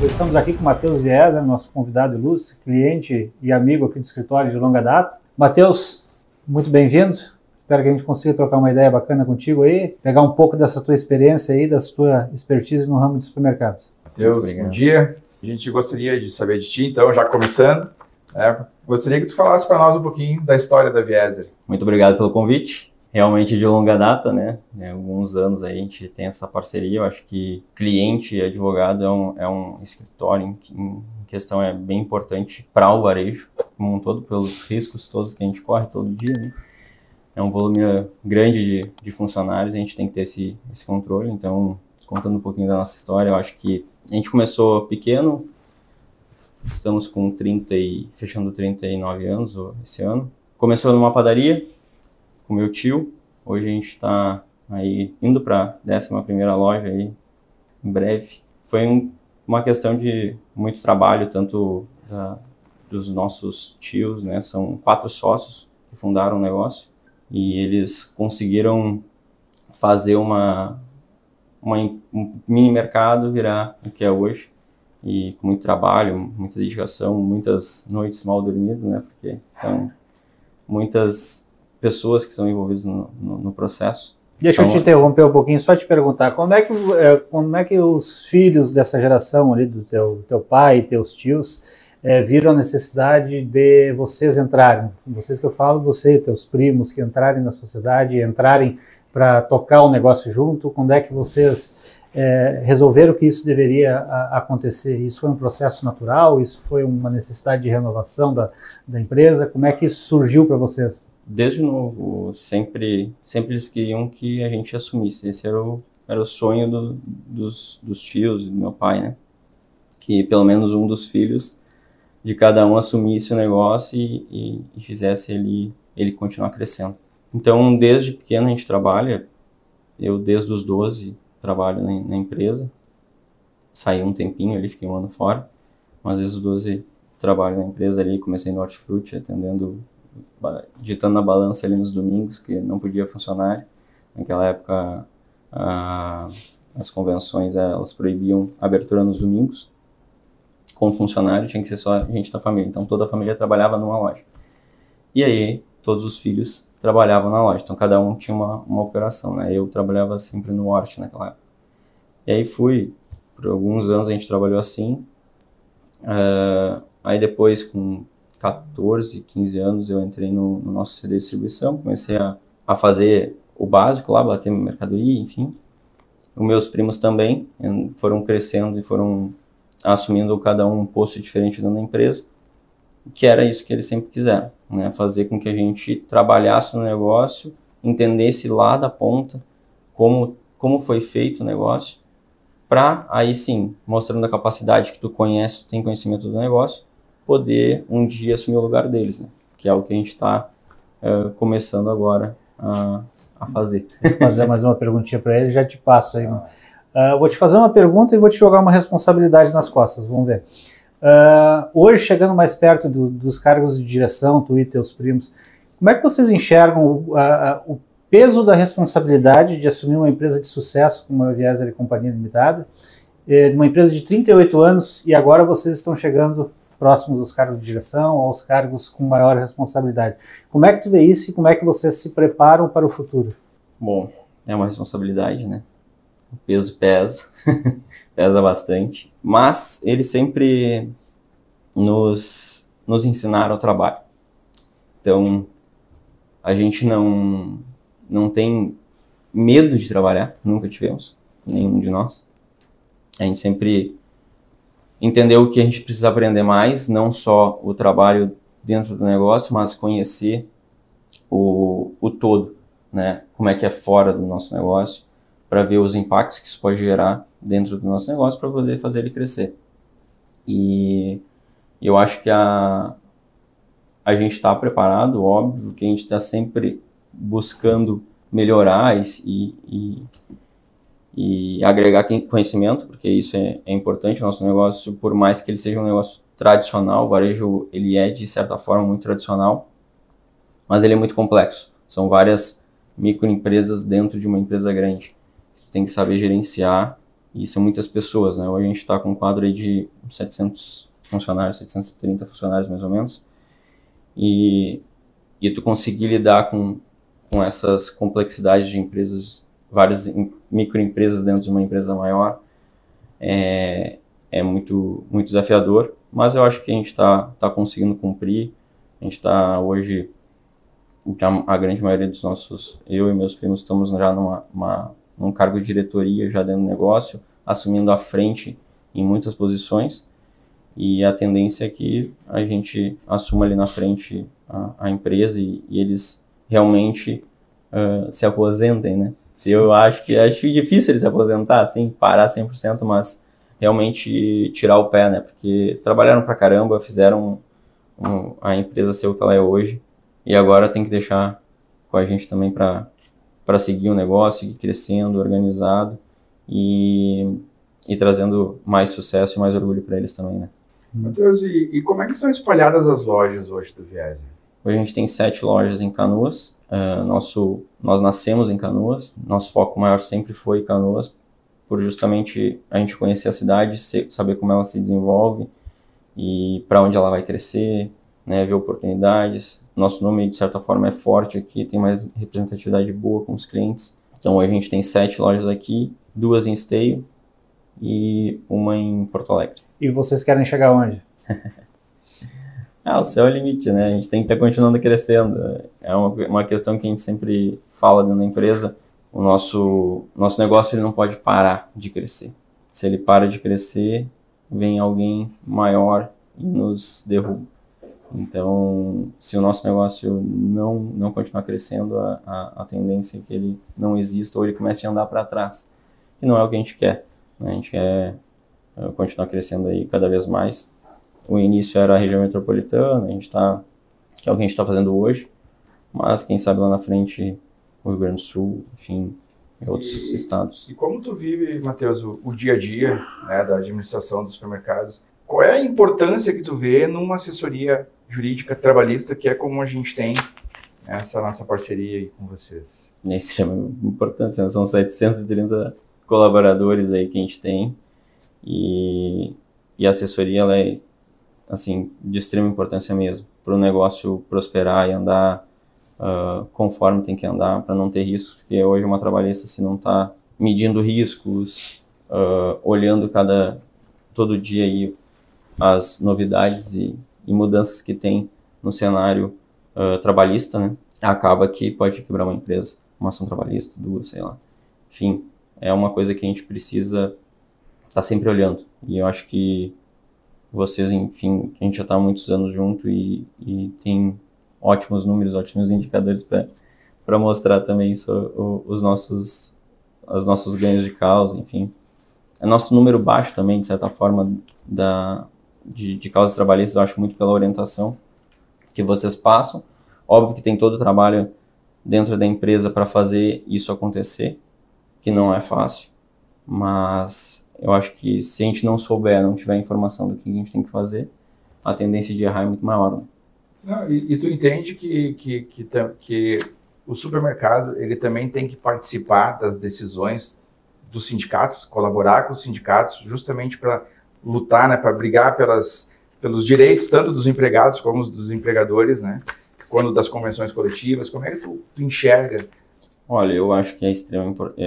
Estamos aqui com o Matheus Vieser, nosso convidado ilustre, cliente e amigo aqui do escritório de longa data. Matheus, muito bem-vindo. Espero que a gente consiga trocar uma ideia bacana contigo aí, pegar um pouco dessa tua experiência aí, dessa tua expertise no ramo de supermercados. Matheus, bom dia. A gente gostaria de saber de ti, então, já começando, gostaria que tu falasse para nós um pouquinho da história da Vieser. Muito obrigado pelo convite. Realmente de longa data, né? Alguns anos aí a gente tem essa parceria. Eu acho que cliente e advogado é um escritório em questão é bem importante para o varejo, como um todo, pelos riscos todos que a gente corre todo dia, né? É um volume grande de funcionários, a gente tem que ter esse controle. Então, contando um pouquinho da nossa história, eu acho que a gente começou pequeno, estamos com fechando 39 anos esse ano. Começou numa padaria com meu tio, hoje a gente está aí indo para a 11ª loja aí, em breve. Foi uma questão de muito trabalho, tanto dos nossos tios, né? São 4 sócios que fundaram o negócio e eles conseguiram fazer um mini mercado virar o que é hoje, e com muito trabalho, muita dedicação, muitas noites mal dormidas, né? Porque são muitas pessoas que estão envolvidas no processo. Deixa eu te interromper um pouquinho, só te perguntar, como é que os filhos dessa geração ali, do teu pai e teus tios, viram a necessidade de vocês entrarem? Vocês que eu falo, você e teus primos, que entrarem na sociedade, entrarem para tocar o negócio junto, quando é que vocês resolveram que isso deveria acontecer? Isso foi um processo natural? Isso foi uma necessidade de renovação da empresa? Como é que isso surgiu para vocês? Desde novo, sempre eles queriam que a gente assumisse. Esse era o sonho dos tios e do meu pai, né? Que pelo menos um dos filhos de cada um assumisse o negócio e fizesse ele continuar crescendo. Então, desde pequeno a gente trabalha. Eu, desde os 12, trabalho na empresa. Saí um tempinho ali, fiquei um ano fora. Mas desde os 12 trabalho na empresa ali. Comecei no Hortifruti, digitando na balança ali nos domingos, que não podia funcionar. Naquela época, as convenções elas proibiam a abertura nos domingos. Com funcionário, tinha que ser só gente da família. Então, toda a família trabalhava numa loja. E aí, todos os filhos trabalhavam na loja. Então, cada um tinha uma operação, né? Eu trabalhava sempre no Horti naquela época. E aí por alguns anos a gente trabalhou assim. Aí depois, com 14, 15 anos, eu entrei no nosso CD de distribuição, comecei a fazer o básico lá, bater mercadoria, enfim. Os meus primos também foram crescendo e foram assumindo cada um posto diferente dentro da empresa, que era isso que eles sempre quiseram, né? Fazer com que a gente trabalhasse no negócio, entendesse lá da ponta como foi feito o negócio, para aí sim, mostrando a capacidade que tu conhece, tu tem conhecimento do negócio, poder um dia assumir o lugar deles, né? Que é o que a gente está começando agora a fazer. Vou fazer mais uma perguntinha para ele, já te passo aí. Vou te fazer uma pergunta e vou te jogar uma responsabilidade nas costas, vamos ver. Hoje, chegando mais perto dos cargos de direção, tu e teus primos, como é que vocês enxergam o peso da responsabilidade de assumir uma empresa de sucesso como a Vieser e Companhia Limitada, de uma empresa de 38 anos, e agora vocês estão chegando próximos dos cargos de direção, aos cargos com maior responsabilidade? Como é que tu vê isso e como é que vocês se preparam para o futuro? Bom, é uma responsabilidade, né? O peso pesa, pesa bastante, mas eles sempre nos ensinaram o trabalho. Então, a gente não tem medo de trabalhar, nunca tivemos, nenhum de nós. A gente sempre entendeu que a gente precisa aprender mais, não só o trabalho dentro do negócio, mas conhecer o todo, né? Como é que é fora do nosso negócio, para ver os impactos que isso pode gerar dentro do nosso negócio, para poder fazer ele crescer. E eu acho que a gente está preparado, óbvio que a gente está sempre buscando melhorar e agregar conhecimento, porque isso é importante. O nosso negócio, por mais que ele seja um negócio tradicional, o varejo ele é de certa forma muito tradicional, mas ele é muito complexo. São várias microempresas dentro de uma empresa grande. Tu tem que saber gerenciar e são muitas pessoas, né? Hoje a gente está com um quadro aí de 700 funcionários, 730 funcionários mais ou menos, e tu conseguir lidar com essas complexidades de empresas, várias microempresas dentro de uma empresa maior, é muito, muito desafiador, mas eu acho que a gente está conseguindo cumprir. A gente está hoje, a grande maioria dos nossos, eu e meus primos estamos já num cargo de diretoria já dentro do negócio, assumindo a frente em muitas posições, e a tendência é que a gente assuma ali na frente a empresa e eles realmente se aposentem, né? Eu acho difícil eles se aposentar, assim, parar 100%, mas realmente tirar o pé, né? Porque trabalharam pra caramba, fizeram a empresa ser o que ela é hoje, e agora tem que deixar com a gente também para seguir o negócio, seguir crescendo, organizado e trazendo mais sucesso e mais orgulho para eles também, né? Matheus, e como é que estão espalhadas as lojas hoje do Viesi? Hoje a gente tem 7 lojas em Canoas. Nós nascemos em Canoas. Nosso foco maior sempre foi Canoas, por justamente a gente conhecer a cidade, saber como ela se desenvolve e para onde ela vai crescer, né, ver oportunidades. Nosso nome, de certa forma, é forte aqui, tem uma representatividade boa com os clientes. Então, hoje a gente tem 7 lojas aqui, 2 em Esteio e uma em Porto Alegre. E vocês querem chegar onde? O céu é o limite, né? A gente tem que estar continuando crescendo. É uma questão que a gente sempre fala dentro da empresa. O nosso negócio ele não pode parar de crescer. Se ele para de crescer, vem alguém maior e nos derruba. Então, se o nosso negócio não continuar crescendo, a tendência é que ele não exista ou ele comece a andar para trás. E não é o que a gente quer, né? A gente quer continuar crescendo aí cada vez mais. O início era a região metropolitana, que é o que a gente está fazendo hoje, mas quem sabe lá na frente o Rio Grande do Sul, enfim, outros estados. E como tu vive, Matheus, o dia a dia, né, da administração dos supermercados? Qual é a importância que tu vê numa assessoria jurídica trabalhista, que é como a gente tem essa nossa parceria aí com vocês? Isso chama importância, né? São 730 colaboradores aí que a gente tem, e a assessoria ela é assim, de extrema importância mesmo, para o negócio prosperar e andar conforme tem que andar, para não ter riscos, porque hoje uma trabalhista, se não está medindo riscos, olhando todo dia aí as novidades e mudanças que tem no cenário trabalhista, né, acaba que pode quebrar uma empresa, uma ação trabalhista, 2, sei lá. Enfim, é uma coisa que a gente precisa estar sempre olhando, e eu acho que vocês, enfim, a gente já está há muitos anos junto e tem ótimos números, ótimos indicadores para mostrar também os nossos ganhos de causa, enfim. É nosso número baixo também, de certa forma, de causas trabalhistas, eu acho muito pela orientação que vocês passam. Óbvio que tem todo o trabalho dentro da empresa para fazer isso acontecer, que não é fácil, mas eu acho que se a gente não souber, não tiver informação do que a gente tem que fazer, a tendência de errar é muito maior, né? Não, e tu entende que o supermercado ele também tem que participar das decisões dos sindicatos, colaborar com os sindicatos, justamente para lutar, né, para brigar pelos direitos tanto dos empregados como dos empregadores, né? Quando das convenções coletivas, como é que tu enxerga? Olha, eu acho que é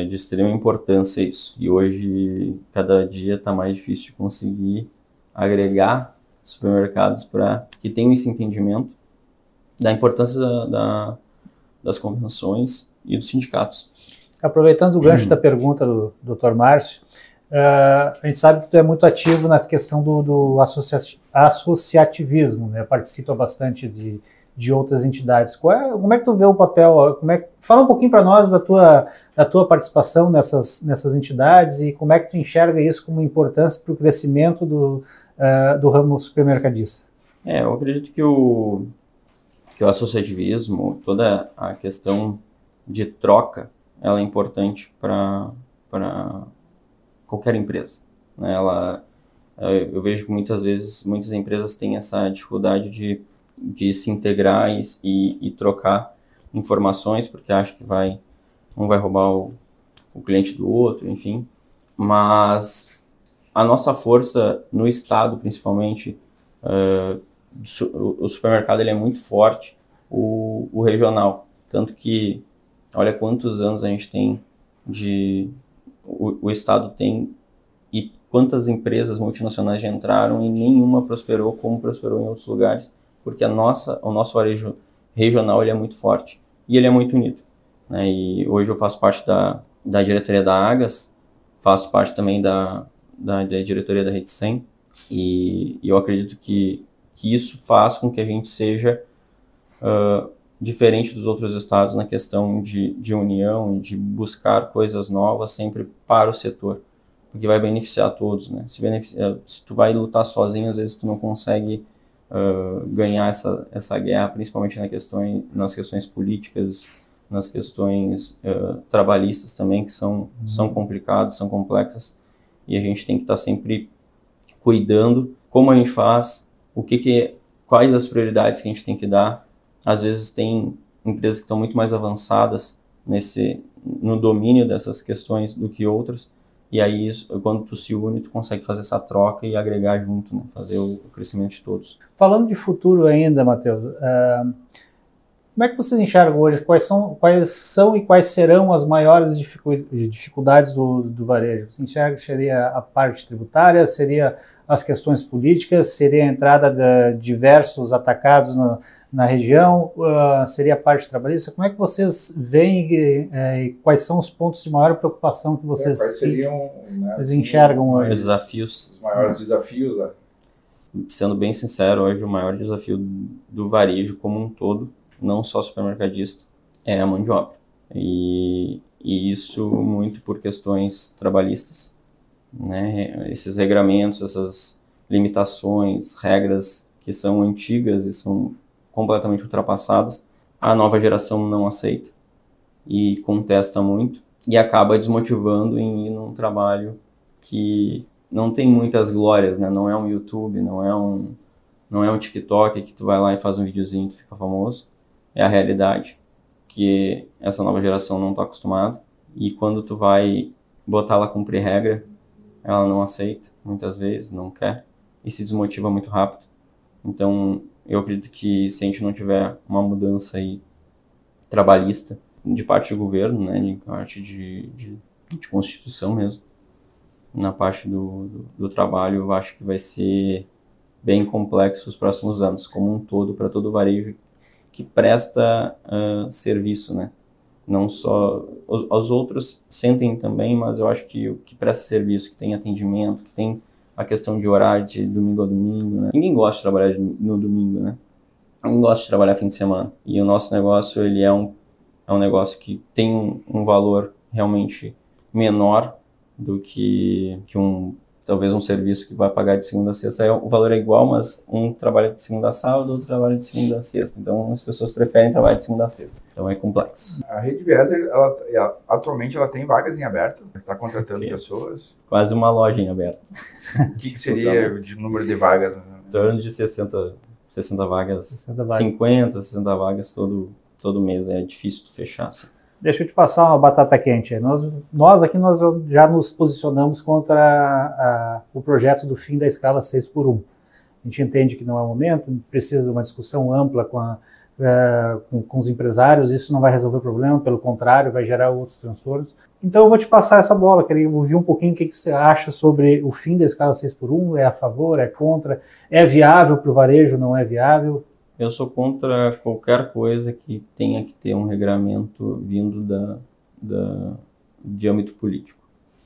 de extrema importância isso. E hoje, cada dia está mais difícil de conseguir agregar supermercados para que tenham esse entendimento da importância das convenções e dos sindicatos. Aproveitando o gancho da pergunta do Dr. Márcio, a gente sabe que tu é muito ativo na questão do associativismo, né? Participa bastante de outras entidades. Como é que tu vê o papel? Fala um pouquinho para nós da tua participação nessas entidades e como é que tu enxerga isso como importância para o crescimento do ramo supermercadista. Eu acredito que o associativismo, toda a questão de troca, ela é importante para qualquer empresa, né? Eu vejo que muitas vezes muitas empresas têm essa dificuldade de se integrar e trocar informações, porque acha que um vai roubar o cliente do outro, enfim. mas a nossa força no estado, principalmente, o supermercado ele é muito forte, o regional, tanto que olha quantos anos a gente tem o estado tem e quantas empresas multinacionais já entraram e nenhuma prosperou como prosperou em outros lugares, porque o nosso varejo regional ele é muito forte e ele é muito unido, né? E hoje eu faço parte da diretoria da Agas, faço parte também da diretoria da Rede 100 e eu acredito que isso faz com que a gente seja diferente dos outros estados na questão de união e de buscar coisas novas sempre para o setor, porque vai beneficiar todos, né? Se tu vai lutar sozinho, às vezes tu não consegue ganhar essa guerra, principalmente nas questões políticas, nas questões trabalhistas também, que são complicadas, são complexas, e a gente tem que estar sempre cuidando como a gente faz, quais as prioridades que a gente tem que dar. Às vezes tem empresas que estão muito mais avançadas no domínio dessas questões do que outras, e aí quando tu se une, tu consegue fazer essa troca e agregar junto, né? Fazer o crescimento de todos. Falando de futuro ainda, Matheus, como é que vocês enxergam hoje? Quais são e quais serão as maiores dificuldades do varejo? Você enxerga que seria a parte tributária, seria as questões políticas, seria a entrada de diversos atacados na região, seria a parte trabalhista? Como é que vocês veem e quais são os pontos de maior preocupação que vocês enxergam hoje? Os maiores desafios, né? Sendo bem sincero, hoje o maior desafio do varejo como um todo, não só supermercadista, é a mão de obra. E isso muito por questões trabalhistas, né? Esses regramentos, essas limitações, regras que são antigas e são completamente ultrapassadas, a nova geração não aceita e contesta muito e acaba desmotivando em ir num trabalho que não tem muitas glórias, né? Não é um YouTube, não é um TikTok que tu vai lá e faz um videozinho e tu fica famoso. É a realidade, que essa nova geração não está acostumada, e quando tu vai botar ela a cumprir regra, ela não aceita, muitas vezes, não quer, e se desmotiva muito rápido. Então, eu acredito que se a gente não tiver uma mudança aí trabalhista, de parte do governo, né, de parte de Constituição mesmo, na parte do trabalho, eu acho que vai ser bem complexo os próximos anos, como um todo, para todo o varejo que presta serviço, né? Não só os outros sentem também, mas eu acho que o que presta serviço, que tem atendimento, que tem a questão de horário de domingo a domingo, né? Ninguém gosta de trabalhar no domingo, né? Ninguém gosta de trabalhar fim de semana. E o nosso negócio, ele é um negócio que tem um valor realmente menor do que talvez um serviço que vai pagar de segunda a sexta. O valor é igual, mas um trabalha de segunda a sábado, outro trabalha de segunda a sexta. Então, as pessoas preferem trabalhar de segunda a sexta. Então, é complexo. A Rede Weser, atualmente, ela tem vagas em aberto? Está contratando pessoas? Quase uma loja em aberto. O que seria de número de vagas? Em torno de 60 vagas, 50, 60 vagas todo mês. É difícil tu fechar, assim. Deixa eu te passar uma batata quente. Nós aqui já nos posicionamos contra o projeto do fim da escala 6x1. A gente entende que não é o momento, precisa de uma discussão ampla com os empresários, isso não vai resolver o problema, pelo contrário, vai gerar outros transtornos. Então eu vou te passar essa bola, queria ouvir um pouquinho o que você acha sobre o fim da escala 6x1, é a favor, é contra, é viável para o varejo, não é viável? Eu sou contra qualquer coisa que tenha que ter um regramento vindo de âmbito político.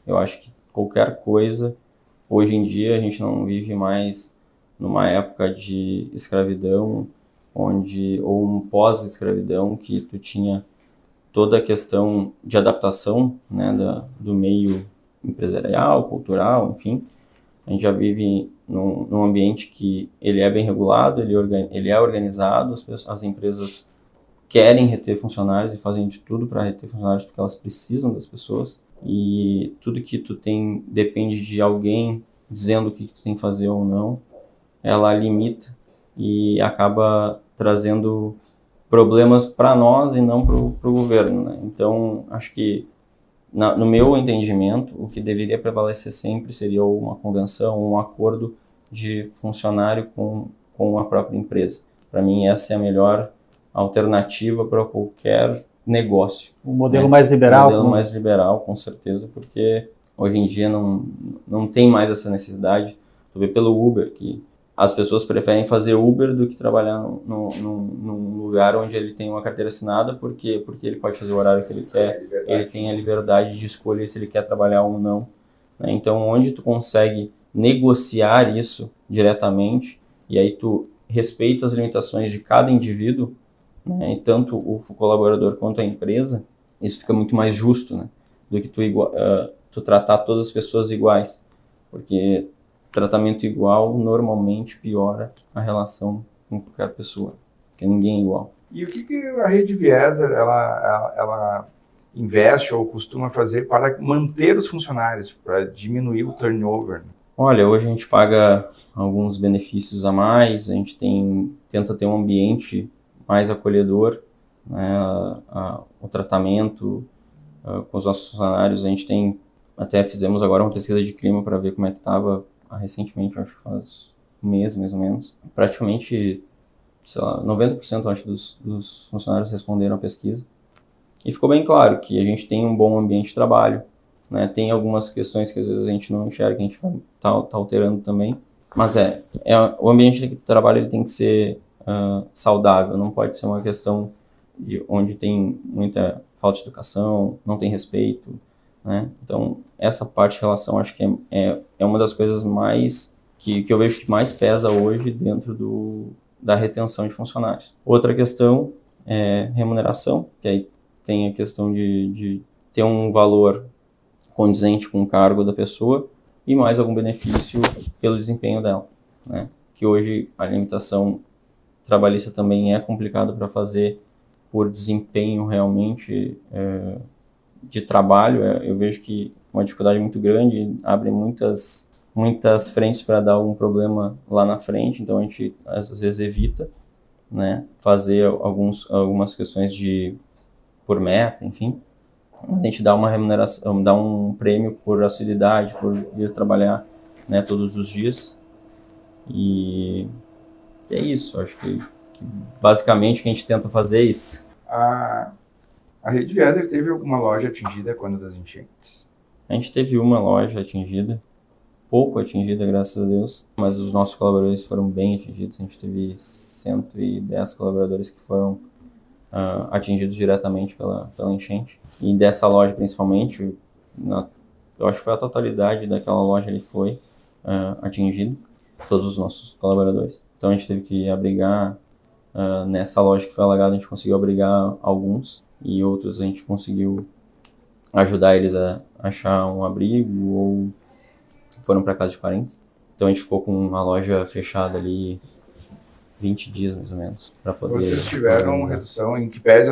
Eu acho que qualquer coisa, hoje em dia a gente não vive mais numa época de escravidão, ou um pós-escravidão, que tu tinha toda a questão de adaptação, né, do meio empresarial, cultural, enfim. A gente já vive num ambiente que ele é bem regulado, ele é organizado, as empresas querem reter funcionários e fazem de tudo para reter funcionários porque elas precisam das pessoas, e tudo que tu tem depende de alguém dizendo o que tu tem que fazer ou não, ela limita e acaba trazendo problemas para nós e não para o governo, né? Então, acho que no meu entendimento, o que deveria prevalecer sempre seria uma convenção, um acordo de funcionário com a própria empresa. Para mim, essa é a melhor alternativa para qualquer negócio. O modelo mais liberal? O modelo mais liberal, com certeza, porque hoje em dia não tem mais essa necessidade. Tu vê pelo Uber que as pessoas preferem fazer Uber do que trabalhar num lugar onde ele tem uma carteira assinada, porque ele pode fazer o horário que ele quer, ele tem a liberdade de escolher se ele quer trabalhar ou não, né? Então, onde tu consegue negociar isso diretamente, e aí tu respeita as limitações de cada indivíduo, né? E tanto o colaborador quanto a empresa, isso fica muito mais justo, né? Do que tu tratar todas as pessoas iguais, porque tratamento igual normalmente piora a relação com qualquer pessoa, porque ninguém é igual. E o que a Rede Vieser ela investe ou costuma fazer para manter os funcionários, para diminuir o turnover? Olha, hoje a gente paga alguns benefícios a mais, a gente tenta ter um ambiente mais acolhedor, né? O tratamento com os nossos funcionários, a gente até fizemos agora uma pesquisa de clima para ver como é que estava recentemente, acho que faz um mês mais ou menos. Praticamente, sei lá, 90% acho dos funcionários responderam a pesquisa. E ficou bem claro que a gente tem um bom ambiente de trabalho, né? Tem algumas questões que às vezes a gente não enxerga, que a gente tá alterando também. Mas o ambiente de trabalho ele tem que ser saudável, não pode ser uma questão de onde tem muita falta de educação, não tem respeito, né? Então, essa parte de relação acho que é uma das coisas mais que eu vejo que mais pesa hoje dentro da retenção de funcionários. Outra questão é remuneração, que aí tem a questão de ter um valor condizente com o cargo da pessoa e mais algum benefício pelo desempenho dela, né? Que hoje a limitação trabalhista também é complicado para fazer por desempenho realmente de trabalho. Eu vejo que uma dificuldade muito grande, abre muitas frentes para dar algum problema lá na frente, então a gente às vezes evita, né, fazer algumas questões por meta, enfim. A gente dá uma remuneração, dá um prêmio por assiduidade, por ir trabalhar, né, todos os dias. E é isso, acho que basicamente o que a gente tenta fazer é isso. A Rede Vieser teve alguma loja atingida quando das enchentes? A gente teve uma loja atingida, pouco atingida, graças a Deus, mas os nossos colaboradores foram bem atingidos. A gente teve 110 colaboradores que foram atingidos diretamente pela enchente. E dessa loja, principalmente, eu acho que foi a totalidade daquela loja ali foi atingida, todos os nossos colaboradores. Então a gente teve que abrigar, nessa loja que foi alagada, a gente conseguiu abrigar alguns, e outros a gente conseguiu ajudar eles a achar um abrigo ou foram para casa de parentes. Então a gente ficou com uma loja fechada ali 20 dias mais ou menos para poder... Vocês tiveram redução, em que pese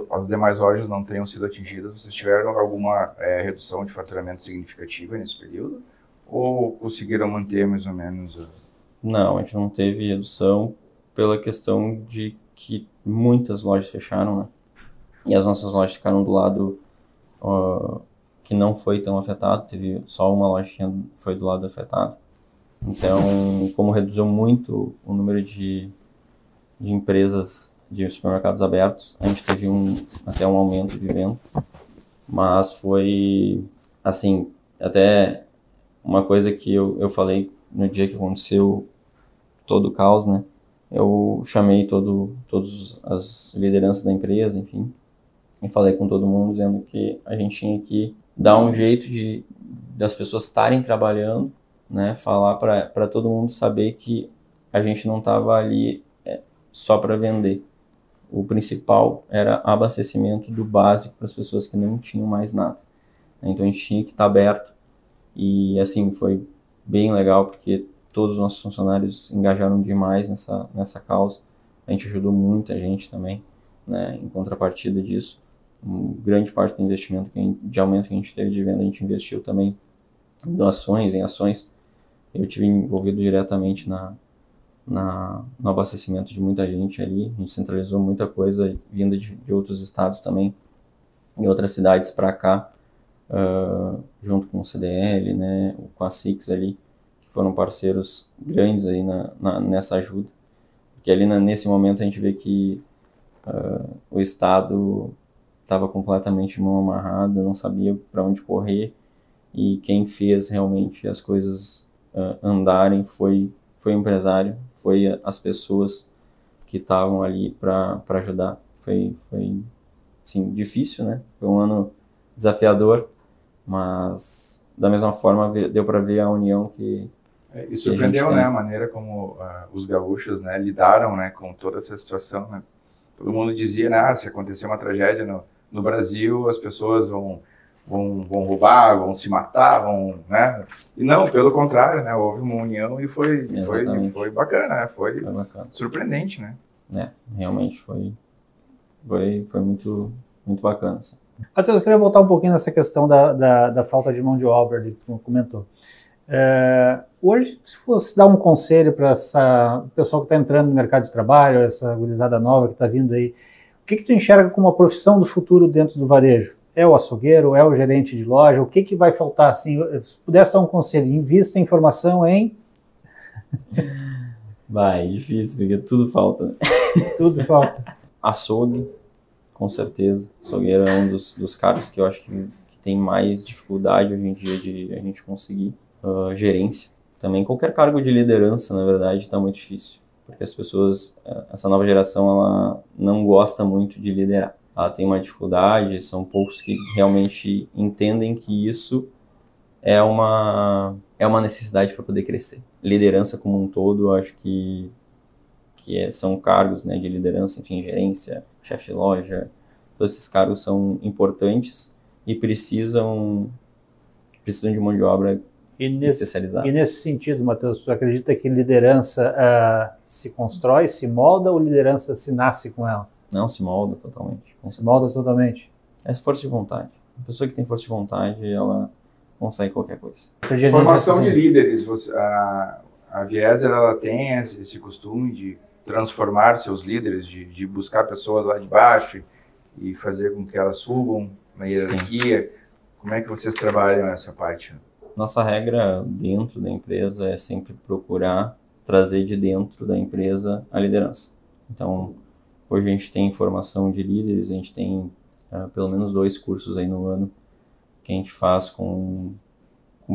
as demais lojas não tenham sido atingidas, vocês tiveram alguma redução de faturamento significativa nesse período? Ou conseguiram manter mais ou menos? Não, a gente não teve redução pela questão de que muitas lojas fecharam, né? E as nossas lojas ficaram do lado que não foi tão afetado, teve só uma loja que foi do lado afetado. Então, como reduziu muito o número de empresas de supermercados abertos, a gente teve até um aumento de venda, mas foi, assim, até uma coisa que eu falei no dia que aconteceu todo o caos, né? Eu chamei todas as lideranças da empresa, enfim, e falei com todo mundo dizendo que a gente tinha que dar um jeito das pessoas estarem trabalhando, né? Falar para todo mundo saber que a gente não estava ali só para vender. O principal era abastecimento do básico para as pessoas que não tinham mais nada. Então a gente tinha que estar aberto e assim foi bem legal porque todos os nossos funcionários engajaram demais nessa causa. A gente ajudou muita gente também, né? Em contrapartida disso, grande parte do investimento de aumento que a gente teve de venda, a gente investiu também em doações, em ações. Eu tive envolvido diretamente no abastecimento de muita gente ali. A gente centralizou muita coisa vinda de outros estados também, e outras cidades para cá, junto com o CDL, né, com a Six ali, que foram parceiros grandes aí nessa ajuda. Porque ali nesse momento a gente vê que o Estado estava completamente mão amarrada, não sabia para onde correr, e quem fez realmente as coisas andarem foi o empresário, foi as pessoas que estavam ali para ajudar. Foi sim, difícil, né? Foi um ano desafiador, mas da mesma forma deu para ver a união que e surpreendeu, né, a maneira como os gaúchos, né, lidaram, né, com toda essa situação, né? Todo mundo dizia, né, se acontecer uma tragédia no Brasil, as pessoas vão roubar, vão se matar, né? E não, pelo contrário, né? Houve uma união e foi bacana, né? Foi bacana. Surpreendente, né? Realmente foi muito, muito bacana. Assim. Até eu queria voltar um pouquinho nessa questão da falta de mão de obra, que tu comentou. Hoje, se fosse dar um conselho para o pessoal que está entrando no mercado de trabalho, essa gurizada nova que está vindo aí, o que tu enxerga como a profissão do futuro dentro do varejo? É o açougueiro? É o gerente de loja? O que vai faltar? Assim, se pudesse dar um conselho, invista em informação em... Vai, difícil, porque tudo falta. Né? Tudo falta. Açougue, com certeza. Açougueiro é um dos cargos que eu acho que tem mais dificuldade hoje em dia de a gente conseguir. Gerência. Também qualquer cargo de liderança, na verdade, está muito difícil. Porque as pessoas, essa nova geração, ela não gosta muito de liderar. Ela tem uma dificuldade, são poucos que realmente entendem que isso é uma necessidade para poder crescer. Liderança como um todo, eu acho que são cargos, né, de liderança, enfim, gerência, chefe de loja, todos esses cargos são importantes e precisam de mão de obra especializada. E nesse sentido, Matheus, tu acredita que liderança se constrói, se molda, ou liderança se nasce com ela? Não, se molda totalmente. Se molda totalmente. É força de vontade. A pessoa que tem força de vontade, ela consegue qualquer coisa. Formação de líderes. A Vieser, ela tem esse costume de transformar seus líderes, de buscar pessoas lá de baixo e fazer com que elas subam na hierarquia. Sim. Como é que vocês trabalham essa parte? Nossa regra dentro da empresa é sempre procurar trazer de dentro da empresa a liderança. Então, hoje a gente tem formação de líderes, a gente tem pelo menos 2 cursos aí no ano que a gente faz com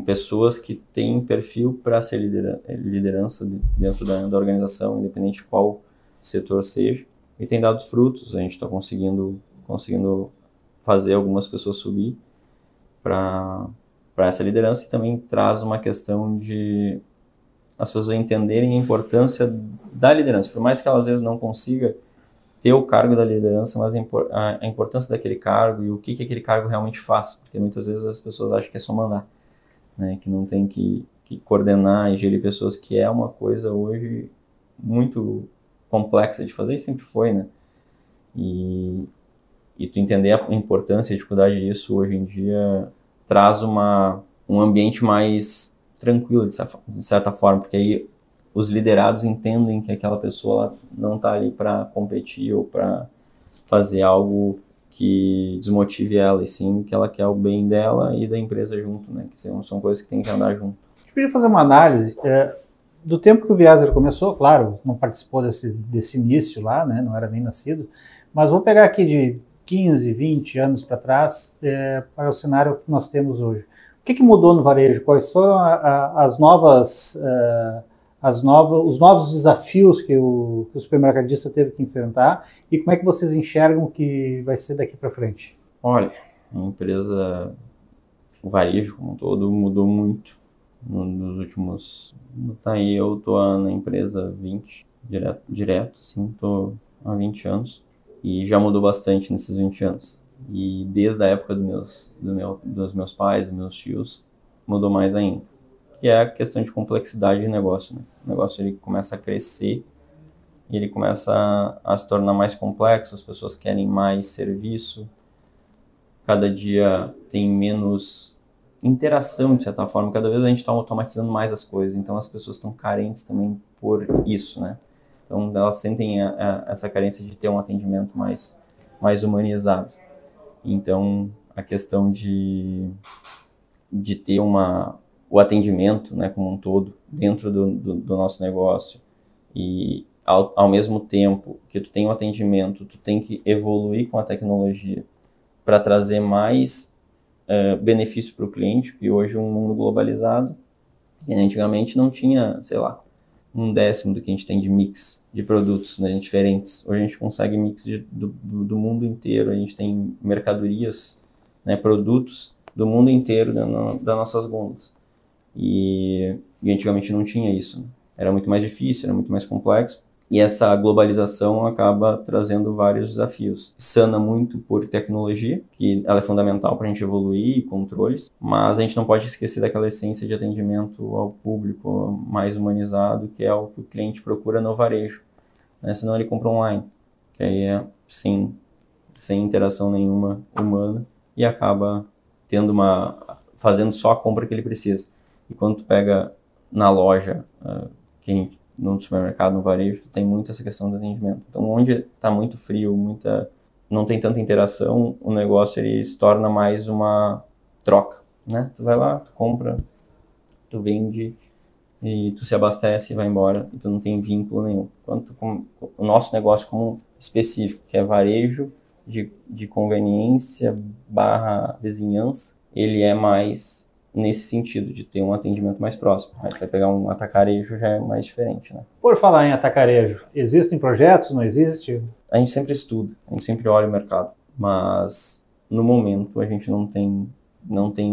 pessoas que têm perfil para ser liderança dentro da organização, independente de qual setor seja. E tem dado frutos, a gente está conseguindo fazer algumas pessoas subir para essa liderança, e também traz uma questão de as pessoas entenderem a importância da liderança. Por mais que ela às vezes não consiga ter o cargo da liderança, mas a importância daquele cargo e o que aquele cargo realmente faz, porque muitas vezes as pessoas acham que é só mandar, né? Que não tem que coordenar e gerir pessoas, que é uma coisa hoje muito complexa de fazer, e sempre foi, né? E tu entender a importância e a dificuldade disso hoje em dia traz um ambiente mais tranquilo, de certa forma, porque aí os liderados entendem que aquela pessoa não está ali para competir ou para fazer algo que desmotive ela, e sim que ela quer o bem dela e da empresa junto, né? Que são coisas que tem que andar junto. Eu queria fazer uma análise do tempo que o Vieser começou, claro, não participou desse início lá, né? Não era nem nascido, mas vou pegar aqui de 15, 20 anos para trás para o cenário que nós temos hoje. O que mudou no varejo? Quais foram os novos desafios que o supermercadista teve que enfrentar, e como é que vocês enxergam que vai ser daqui para frente? Olha, a empresa, o varejo como um todo mudou muito nos últimos... Tá aí, eu tô na empresa 20, direto, assim, tô há 20 anos, e já mudou bastante nesses 20 anos. E desde a época dos meus pais, dos meus tios, mudou mais ainda. Que é a questão de complexidade de negócio, né? O negócio ele começa a crescer e ele começa a se tornar mais complexo, as pessoas querem mais serviço, cada dia tem menos interação, de certa forma, cada vez a gente está automatizando mais as coisas, então as pessoas estão carentes também por isso, né? Então elas sentem essa carência de ter um atendimento mais humanizado. Então a questão de ter o atendimento, né, como um todo dentro do nosso negócio, e ao mesmo tempo que tu tem o atendimento, tu tem que evoluir com a tecnologia para trazer mais benefício para o cliente, porque hoje é um mundo globalizado, e antigamente não tinha, sei lá, 1/10 do que a gente tem de mix de produtos, né, diferentes. Hoje a gente consegue mix do mundo inteiro, a gente tem mercadorias, né, produtos do mundo inteiro das nossas gôndolas. E antigamente não tinha isso, né? Era muito mais difícil, era muito mais complexo. E essa globalização acaba trazendo vários desafios. Sana muito por tecnologia, que ela é fundamental para a gente evoluir, controles, mas a gente não pode esquecer daquela essência de atendimento ao público mais humanizado, que é o que o cliente procura no varejo, né? Senão ele compra online, que aí é sem interação nenhuma humana e acaba fazendo só a compra que ele precisa. E quando tu pega na loja, no supermercado, no varejo, tem muito essa questão do atendimento. Então, onde está muito frio, não tem tanta interação, o negócio ele se torna mais uma troca, né? Tu vai lá, tu compra, tu vende e tu se abastece e vai embora e tu não tem vínculo nenhum. Enquanto o nosso negócio como específico, que é varejo de conveniência / vizinhança, ele é mais nesse sentido, de ter um atendimento mais próximo. Aí tu vai pegar um atacarejo, já é mais diferente, né? Por falar em atacarejo, existem projetos, não existe? A gente sempre estuda, a gente sempre olha o mercado, mas no momento a gente não tem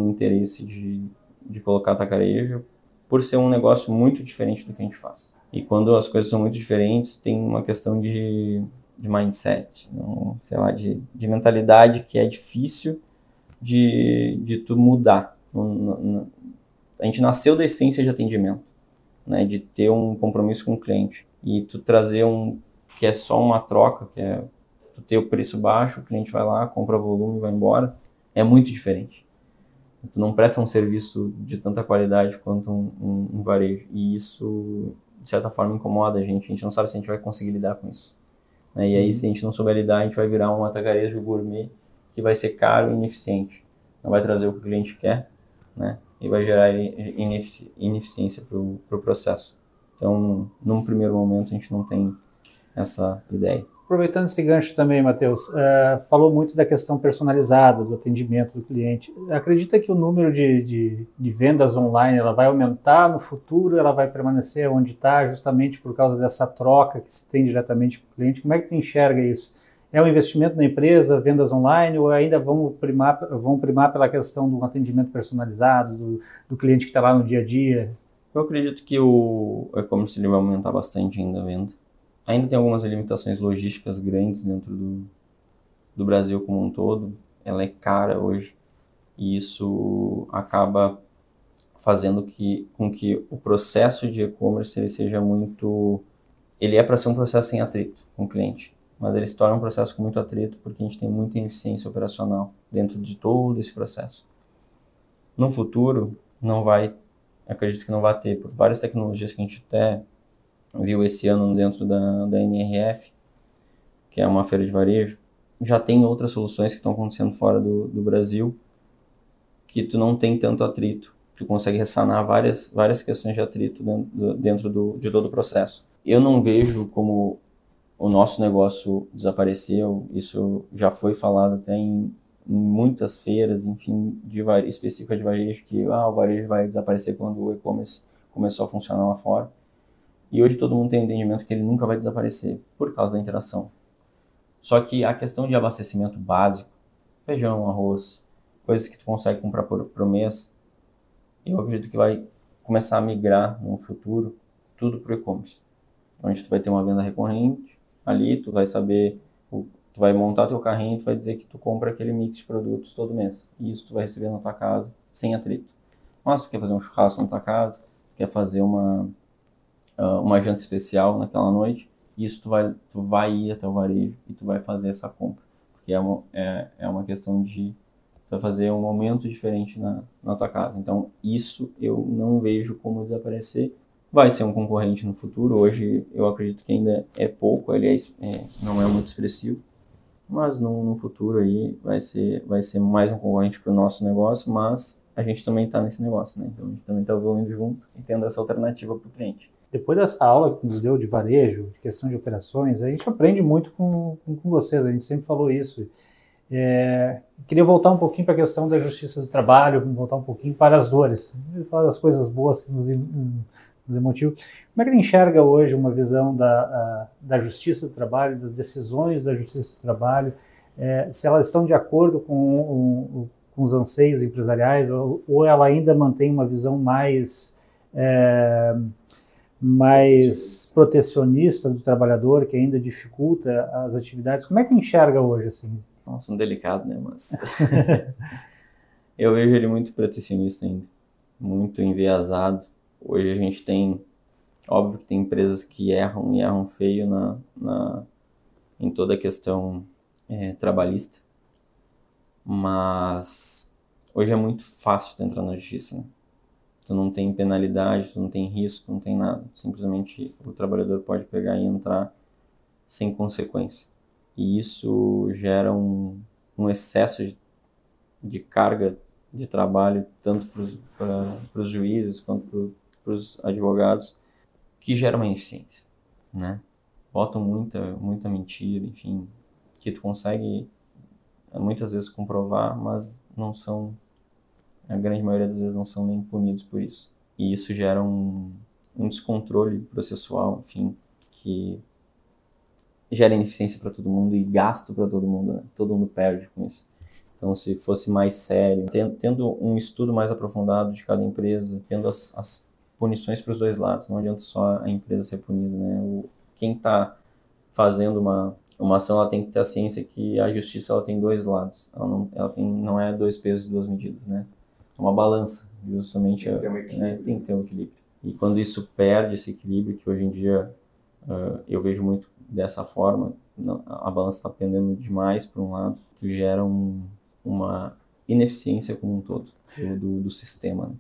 interesse de colocar atacarejo, por ser um negócio muito diferente do que a gente faz. E quando as coisas são muito diferentes, tem uma questão de mindset, sei lá, de mentalidade que é difícil de tu mudar. A gente nasceu da essência de atendimento, né, de ter um compromisso com o cliente, e tu trazer que é só uma troca, que é tu ter o preço baixo, o cliente vai lá, compra volume e vai embora, é muito diferente. Tu não presta um serviço de tanta qualidade quanto um varejo, e isso de certa forma incomoda a gente não sabe se a gente vai conseguir lidar com isso, né? E aí, se a gente não souber lidar, a gente vai virar um atacarejo gourmet que vai ser caro e ineficiente, não vai trazer o que o cliente quer, né? E vai gerar ineficiência para o processo. Então, num primeiro momento, a gente não tem essa ideia. Aproveitando esse gancho também, Matheus, falou muito da questão personalizada, do atendimento do cliente. Acredita que o número de vendas online ela vai aumentar no futuro, ela vai permanecer onde está, justamente por causa dessa troca que se tem diretamente com o cliente? Como é que tu enxerga isso? É um investimento na empresa, vendas online, ou ainda vão primar pela questão do atendimento personalizado, do cliente que está lá no dia a dia? Eu acredito que o e-commerce vai aumentar bastante ainda a venda. Ainda tem algumas limitações logísticas grandes dentro do Brasil como um todo. Ela é cara hoje, e isso acaba fazendo com que o processo de e-commerce ele seja muito... Ele é para ser um processo sem atrito com o cliente, mas ele se torna um processo com muito atrito porque a gente tem muita ineficiência operacional dentro de todo esse processo. No futuro, acredito que não vai ter, por várias tecnologias que a gente até viu esse ano dentro da NRF, que é uma feira de varejo. Já tem outras soluções que estão acontecendo fora do Brasil, que tu não tem tanto atrito, tu consegue ressanar várias questões de atrito dentro de todo o processo. Eu não vejo como o nosso negócio desapareceu, isso já foi falado até em muitas feiras, enfim, específicas de varejo, que o varejo vai desaparecer quando o e-commerce começou a funcionar lá fora. E hoje todo mundo tem o entendimento que ele nunca vai desaparecer por causa da interação. Só que a questão de abastecimento básico, feijão, arroz, coisas que tu consegue comprar por mês, eu acredito que vai começar a migrar no futuro tudo para o e-commerce. Onde tu vai ter uma venda recorrente, ali tu vai saber, tu vai montar teu carrinho e tu vai dizer que tu compra aquele mix de produtos todo mês. E isso tu vai receber na tua casa sem atrito. Mas tu quer fazer um churrasco na tua casa, quer fazer uma janta especial naquela noite, e isso tu vai ir até o varejo e tu vai fazer essa compra, porque é uma questão de tu vai fazer um momento diferente na tua casa. Então isso eu não vejo como desaparecer. Vai ser um concorrente no futuro. Hoje eu acredito que ainda é pouco, ele não é muito expressivo, mas no futuro aí vai ser mais um concorrente para o nosso negócio, mas a gente também está nesse negócio, né? Então a gente também está evoluindo junto e tendo essa alternativa para o cliente. Depois dessa aula que nos deu de varejo, de questão de operações, a gente aprende muito com vocês, a gente sempre falou isso. Queria voltar um pouquinho para a questão da justiça do trabalho, voltar um pouquinho para as dores, falar das coisas boas que nos emotivam. Como é que ele enxerga hoje uma visão da justiça do trabalho, das decisões da justiça do trabalho, se elas estão de acordo com os anseios empresariais, ou ela ainda mantém uma visão mais protecionista do trabalhador, que ainda dificulta as atividades? Como é que enxerga hoje, assim? Nossa, um delicado, né? Mas eu vejo ele muito protecionista ainda, muito enviesado. Hoje a gente tem, óbvio que tem empresas que erram e erram feio em toda a questão trabalhista, mas hoje é muito fácil de entrar na justiça, né? Tu não tem penalidade, tu não tem risco, não tem nada. Simplesmente o trabalhador pode pegar e entrar sem consequência. E isso gera um excesso de carga de trabalho, tanto para os juízes quanto para os advogados, que gera uma ineficiência, né? Botam muita mentira, enfim, que tu consegue muitas vezes comprovar, mas não são, a grande maioria das vezes não são nem punidos por isso. E isso gera um descontrole processual, enfim, que gera ineficiência para todo mundo e gasto para todo mundo, né? Todo mundo perde com isso. Então, se fosse mais sério, tendo um estudo mais aprofundado de cada empresa, tendo as punições para os dois lados, não adianta só a empresa ser punida, né? Quem está fazendo uma ação, ela tem que ter a ciência que a justiça ela tem dois lados, não é 2 pesos e 2 medidas, né? É uma balança, justamente tem que ter um equilíbrio. E quando isso perde esse equilíbrio, que hoje em dia eu vejo muito dessa forma, a balança está pendendo demais para um lado, que gera uma ineficiência como um todo do sistema, né?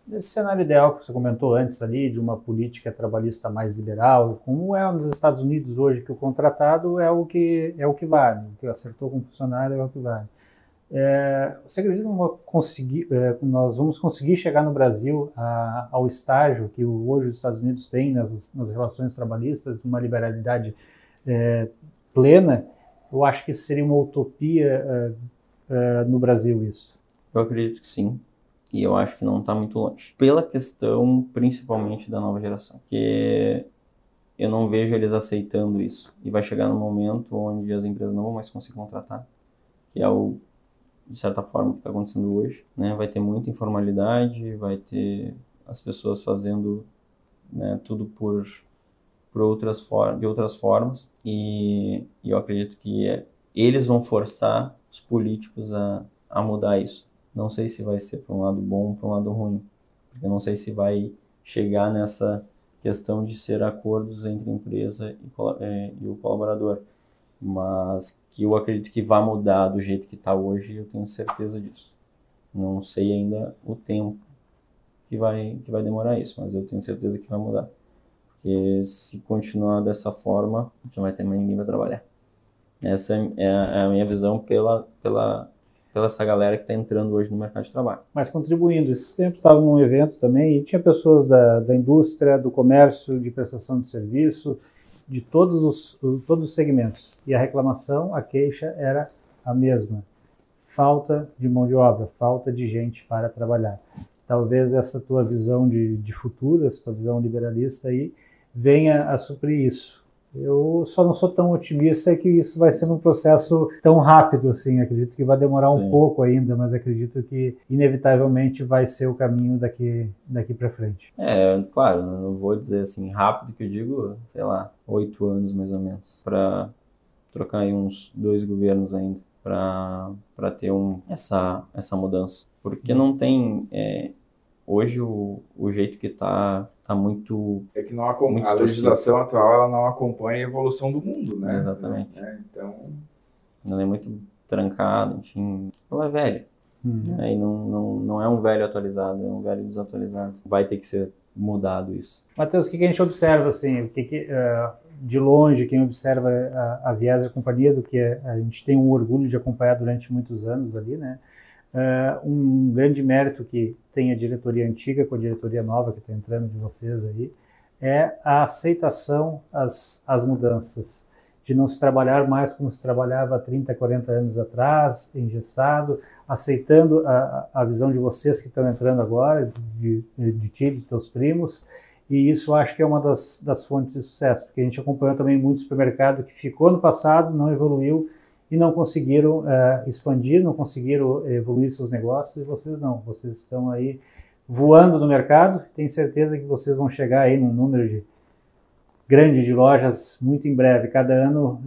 Nesse cenário ideal que você comentou antes ali, de uma política trabalhista mais liberal, como é nos Estados Unidos hoje, que o contratado é o que vale, o que acertou com o funcionário é o que vale. Você acredita que nós vamos conseguir chegar no Brasil ao estágio que hoje os Estados Unidos têm nas relações trabalhistas, de uma liberalidade plena? Eu acho que isso seria uma utopia no Brasil, isso. Eu acredito que sim. E eu acho que não está muito longe. Pela questão, principalmente, da nova geração. Porque eu não vejo eles aceitando isso. E vai chegar num momento onde as empresas não vão mais conseguir contratar. Que é de certa forma, o que está acontecendo hoje, né? Vai ter muita informalidade, vai ter as pessoas fazendo, né, tudo de outras formas. E eu acredito que eles vão forçar os políticos a mudar isso. Não sei se vai ser para um lado bom ou para um lado ruim, porque eu não sei se vai chegar nessa questão de ser acordos entre a empresa e o colaborador, mas que eu acredito que vai mudar do jeito que está hoje, eu tenho certeza disso. Não sei ainda o tempo que vai demorar isso, mas eu tenho certeza que vai mudar, porque se continuar dessa forma, não vai ter mais ninguém para trabalhar. Essa é a minha visão pela essa galera que está entrando hoje no mercado de trabalho. Mas contribuindo, esses tempos estava num evento também e tinha pessoas da indústria, do comércio, de prestação de serviço, de todos os segmentos. E a reclamação, a queixa era a mesma. Falta de mão de obra, falta de gente para trabalhar. Talvez essa tua visão de futuro, essa tua visão liberalista aí, venha a suprir isso. Eu só não sou tão otimista que isso vai ser um processo tão rápido assim. Acredito que vai demorar um pouco ainda, mas acredito que inevitavelmente vai ser o caminho daqui para frente. Claro, não vou dizer assim rápido, que eu digo, sei lá, 8 anos mais ou menos, para trocar aí uns 2 governos ainda, para ter essa mudança. Porque não tem... hoje o jeito que está muito... É que a legislação atual ela não acompanha a evolução do mundo, né? Exatamente. Então... Ela é muito trancada, enfim. Ela é velha. E não é um velho atualizado, é um velho desatualizado. Vai ter que ser mudado isso. Matheus, o que a gente observa, assim, de longe, quem observa a Viesa Companhia, do que a gente tem um orgulho de acompanhar durante muitos anos ali, né? Um grande mérito que tem a diretoria antiga com a diretoria nova que está entrando de vocês aí, é a aceitação às mudanças, de não se trabalhar mais como se trabalhava há 30, 40 anos atrás, engessado, aceitando a visão de vocês que estão entrando agora, de ti, de teus primos, e isso acho que é uma das fontes de sucesso, porque a gente acompanhou também muito supermercado que ficou no passado, não evoluiu, e não conseguiram expandir, não conseguiram evoluir seus negócios, e vocês não, vocês estão aí voando no mercado, tenho certeza que vocês vão chegar aí num número grande de lojas muito em breve. Cada ano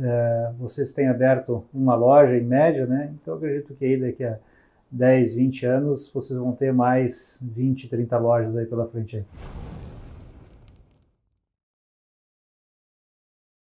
vocês têm aberto uma loja em média, né? Então eu acredito que aí daqui a 10, 20 anos vocês vão ter mais 20, 30 lojas aí pela frente aí.